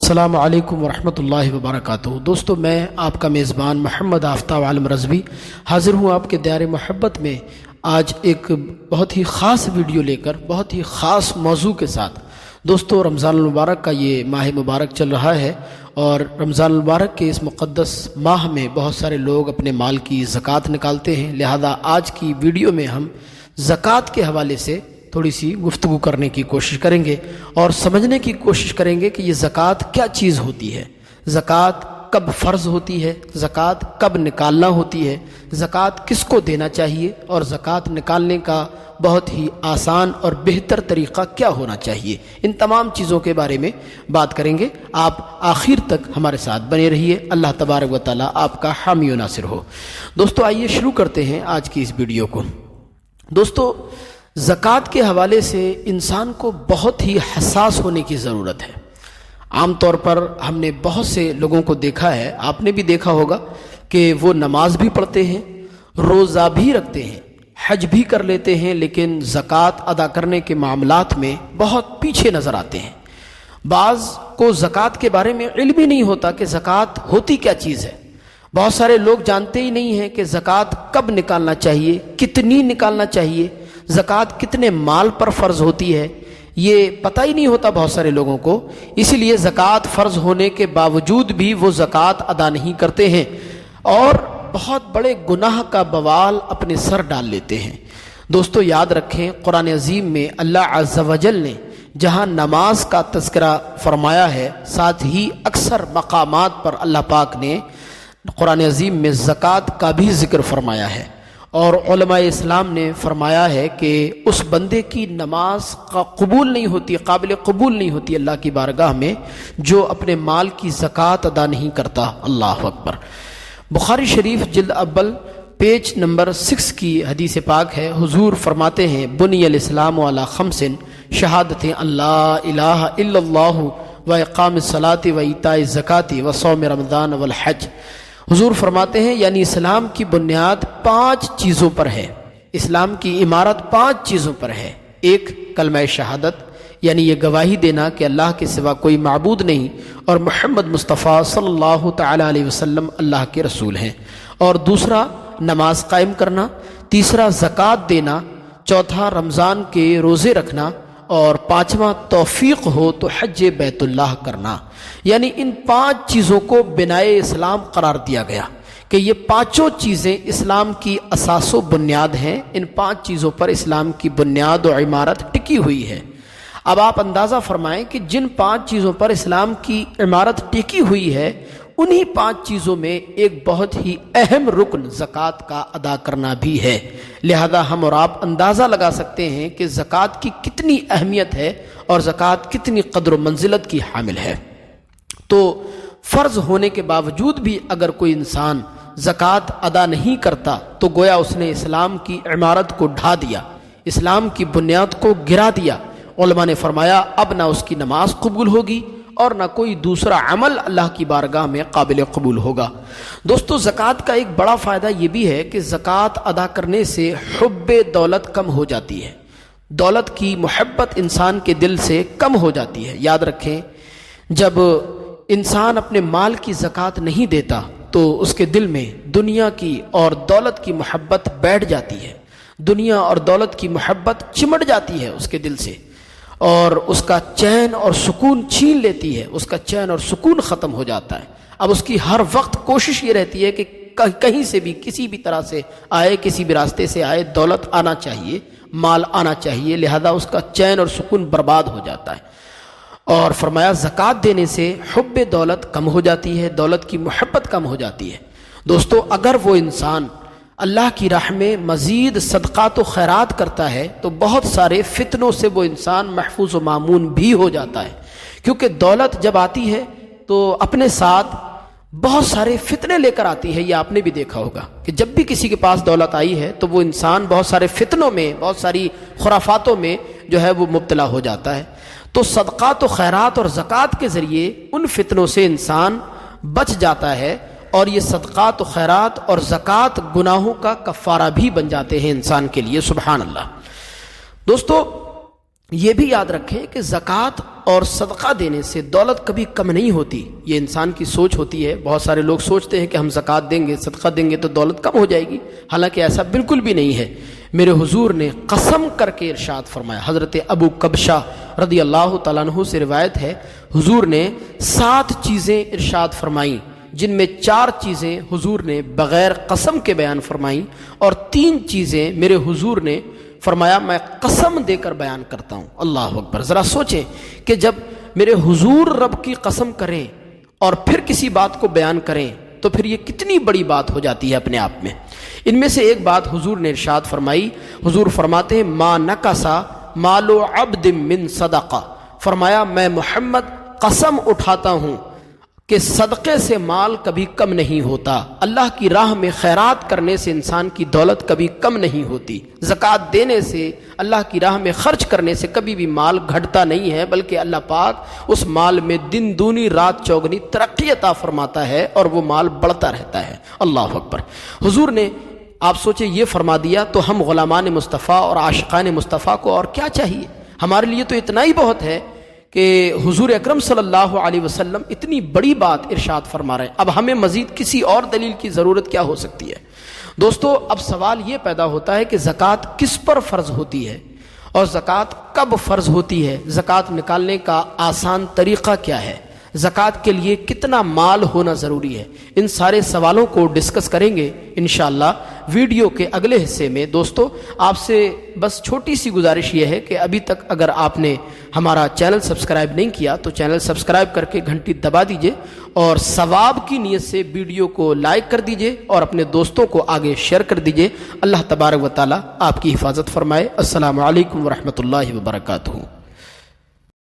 السلام علیکم ورحمۃ اللہ وبرکاتہ۔ دوستو، میں آپ کا میزبان محمد آفتاب عالم رضوی حاضر ہوں آپ کے دائرے محبت میں آج ایک بہت ہی خاص ویڈیو لے کر، بہت ہی خاص موضوع کے ساتھ۔ دوستو، رمضان المبارک کا یہ ماہ مبارک چل رہا ہے اور رمضان المبارک کے اس مقدس ماہ میں بہت سارے لوگ اپنے مال کی زکوٰۃ نکالتے ہیں، لہذا آج کی ویڈیو میں ہم زکوٰۃ کے حوالے سے تھوڑی سی گفتگو کرنے کی کوشش کریں گے اور سمجھنے کی کوشش کریں گے کہ یہ زکوٰۃ کیا چیز ہوتی ہے، زکوٰۃ کب فرض ہوتی ہے، زکوٰۃ کب نکالنا ہوتی ہے، زکوٰۃ کس کو دینا چاہیے اور زکوٰۃ نکالنے کا بہت ہی آسان اور بہتر طریقہ کیا ہونا چاہیے۔ ان تمام چیزوں کے بارے میں بات کریں گے۔ آپ آخر تک ہمارے ساتھ بنے رہیے۔ اللہ تبارک و تعالیٰ آپ کا حامی و ناصر ہو۔ دوستو، آئیے شروع کرتے ہیں آج کی اس ویڈیو کو۔ دوستو، زکوٰۃ کے حوالے سے انسان کو بہت ہی حساس ہونے کی ضرورت ہے۔ عام طور پر ہم نے بہت سے لوگوں کو دیکھا ہے، آپ نے بھی دیکھا ہوگا کہ وہ نماز بھی پڑھتے ہیں، روزہ بھی رکھتے ہیں، حج بھی کر لیتے ہیں، لیکن زکوٰۃ ادا کرنے کے معاملات میں بہت پیچھے نظر آتے ہیں۔ بعض کو زکوٰۃ کے بارے میں علم ہی نہیں ہوتا کہ زکوٰۃ ہوتی کیا چیز ہے۔ بہت سارے لوگ جانتے ہی نہیں ہیں کہ زکوٰۃ کب نکالنا چاہیے، کتنی نکالنا چاہیے، زکوٰۃ کتنے مال پر فرض ہوتی ہے، یہ پتہ ہی نہیں ہوتا بہت سارے لوگوں کو۔ اسی لیے زکوٰۃ فرض ہونے کے باوجود بھی وہ زکوٰۃ ادا نہیں کرتے ہیں اور بہت بڑے گناہ کا بوال اپنے سر ڈال لیتے ہیں۔ دوستو، یاد رکھیں، قرآن عظیم میں اللہ عز و جل نے جہاں نماز کا تذکرہ فرمایا ہے، ساتھ ہی اکثر مقامات پر اللہ پاک نے قرآن عظیم میں زکوٰۃ کا بھی ذکر فرمایا ہے، اور علماء اسلام نے فرمایا ہے کہ اس بندے کی نماز قبول نہیں ہوتی، قابل قبول نہیں ہوتی اللہ کی بارگاہ میں، جو اپنے مال کی زکوٰۃ ادا نہیں کرتا۔ اللہ اکبر۔ بخاری شریف جلد اول پیج نمبر 6 کی حدیث پاک ہے، حضور فرماتے ہیں، بنی الاسلام علی خمس، شہادت اللہ الہ الا اللہ و اقام الصلاۃ و ایتاء الزکوٰۃ و صوم رمضان والحج۔ حضور فرماتے ہیں یعنی اسلام کی بنیاد 5 چیزوں پر ہے، اسلام کی عمارت 5 چیزوں پر ہے۔ ایک، کلمہ شہادت، یعنی یہ گواہی دینا کہ اللہ کے سوا کوئی معبود نہیں اور محمد مصطفیٰ صلی اللہ تعالی علیہ وسلم اللہ کے رسول ہیں، اور دوسرا نماز قائم کرنا، تیسرا زکوٰۃ دینا، چوتھا رمضان کے روزے رکھنا، اور پانچواں توفیق ہو تو حج بیت اللہ کرنا۔ یعنی ان 5 چیزوں کو بنائے اسلام قرار دیا گیا کہ یہ 5 چیزیں اسلام کی اساس و بنیاد ہیں۔ ان 5 چیزوں پر اسلام کی بنیاد و عمارت ٹکی ہوئی ہے۔ اب آپ اندازہ فرمائیں کہ جن 5 چیزوں پر اسلام کی عمارت ٹکی ہوئی ہے، انہی 5 چیزوں میں ایک بہت ہی اہم رکن زکوٰۃ کا ادا کرنا بھی ہے۔ لہذا ہم اور آپ اندازہ لگا سکتے ہیں کہ زکوٰۃ کی کتنی اہمیت ہے اور زکوٰۃ کتنی قدر و منزلت کی حامل ہے۔ تو فرض ہونے کے باوجود بھی اگر کوئی انسان زکوٰۃ ادا نہیں کرتا تو گویا اس نے اسلام کی عمارت کو ڈھا دیا، اسلام کی بنیاد کو گرا دیا۔ علماء نے فرمایا اب نہ اس کی نماز قبول ہوگی اور نہ کوئی دوسرا عمل اللہ کی بارگاہ میں قابل قبول ہوگا۔ دوستو، زکوٰۃ کا ایک بڑا فائدہ یہ بھی ہے کہ زکوٰۃ ادا کرنے سے حب دولت کم ہو جاتی ہے، دولت کی محبت انسان کے دل سے کم ہو جاتی ہے۔ یاد رکھیں، جب انسان اپنے مال کی زکوٰۃ نہیں دیتا تو اس کے دل میں دنیا کی اور دولت کی محبت بیٹھ جاتی ہے، دنیا اور دولت کی محبت چمٹ جاتی ہے اس کے دل سے، اور اس کا چین اور سکون چھین لیتی ہے، اس کا چین اور سکون ختم ہو جاتا ہے۔ اب اس کی ہر وقت کوشش یہ رہتی ہے کہ کہیں سے بھی کسی بھی طرح سے آئے، کسی بھی راستے سے آئے، دولت آنا چاہیے، مال آنا چاہیے، لہذا اس کا چین اور سکون برباد ہو جاتا ہے۔ اور فرمایا زکوٰۃ دینے سے حب دولت کم ہو جاتی ہے، دولت کی محبت کم ہو جاتی ہے۔ دوستو، اگر وہ انسان اللہ کی راہ میں مزید صدقات و خیرات کرتا ہے تو بہت سارے فتنوں سے وہ انسان محفوظ و مامون بھی ہو جاتا ہے، کیونکہ دولت جب آتی ہے تو اپنے ساتھ بہت سارے فتنے لے کر آتی ہے۔ یہ آپ نے بھی دیکھا ہوگا کہ جب بھی کسی کے پاس دولت آئی ہے تو وہ انسان بہت سارے فتنوں میں، بہت ساری خرافاتوں میں جو ہے وہ مبتلا ہو جاتا ہے۔ تو صدقات و خیرات اور زکوٰۃ کے ذریعے ان فتنوں سے انسان بچ جاتا ہے، اور یہ صدقات و خیرات اور زکوٰۃ گناہوں کا کفارہ بھی بن جاتے ہیں انسان کے لیے۔ سبحان اللہ۔ دوستو، یہ بھی یاد رکھیں کہ زکوٰۃ اور صدقہ دینے سے دولت کبھی کم نہیں ہوتی. یہ انسان کی سوچ ہوتی ہے. بہت سارے لوگ سوچتے ہیں کہ ہم زکوٰۃ دیں گے، صدقہ دیں گے تو دولت کم ہو جائے گی. حالانکہ ایسا بالکل بھی نہیں ہے. میرے حضور نے قسم کر کے ارشاد فرمایا. حضرت ابو کبشہ رضی اللہ تعالیٰ عنہ سے روایت ہے، حضور نے 7 چیزیں ارشاد فرمائیں، جن میں 4 چیزیں حضور نے بغیر قسم کے بیان فرمائیں، اور 3 چیزیں میرے حضور نے فرمایا میں قسم دے کر بیان کرتا ہوں. اللہ اکبر. ذرا سوچیں کہ جب میرے حضور رب کی قسم کریں اور پھر کسی بات کو بیان کریں تو پھر یہ کتنی بڑی بات ہو جاتی ہے اپنے آپ میں. ان میں سے ایک بات حضور نے ارشاد فرمائی. حضور فرماتے ہیں ما نکسا مال عبد من صدقہ. فرمایا میں محمد قسم اٹھاتا ہوں کہ صدقے سے مال کبھی کم نہیں ہوتا. اللہ کی راہ میں خیرات کرنے سے انسان کی دولت کبھی کم نہیں ہوتی. زکوٰۃ دینے سے، اللہ کی راہ میں خرچ کرنے سے کبھی بھی مال گھٹتا نہیں ہے، بلکہ اللہ پاک اس مال میں دن دونی رات چوگنی ترقی عطا فرماتا ہے اور وہ مال بڑھتا رہتا ہے. اللہ اکبر. حضور نے آپ سوچیں یہ فرما دیا تو ہم غلامان مصطفیٰ اور عاشقان مصطفیٰ کو اور کیا چاہیے؟ ہمارے لیے تو اتنا ہی بہت ہے کہ حضور اکرم صلی اللہ علیہ وسلم اتنی بڑی بات ارشاد فرما رہے ہیں. اب ہمیں مزید کسی اور دلیل کی ضرورت کیا ہو سکتی ہے؟ دوستو اب سوال یہ پیدا ہوتا ہے کہ زکوٰۃ کس پر فرض ہوتی ہے اور زکوٰۃ کب فرض ہوتی ہے؟ زکوٰۃ نکالنے کا آسان طریقہ کیا ہے؟ زکوٰۃ کے لیے کتنا مال ہونا ضروری ہے؟ ان سارے سوالوں کو ڈسکس کریں گے انشاءاللہ ویڈیو کے اگلے حصے میں. دوستو آپ سے بس چھوٹی سی گزارش یہ ہے کہ ابھی تک اگر آپ نے ہمارا چینل سبسکرائب نہیں کیا تو چینل سبسکرائب کر کے گھنٹی دبا دیجئے اور ثواب کی نیت سے ویڈیو کو لائک کر دیجئے اور اپنے دوستوں کو آگے شیئر کر دیجئے. اللہ تبارک و تعالی آپ کی حفاظت فرمائے. السلام علیکم ورحمۃ اللہ وبرکاتہ.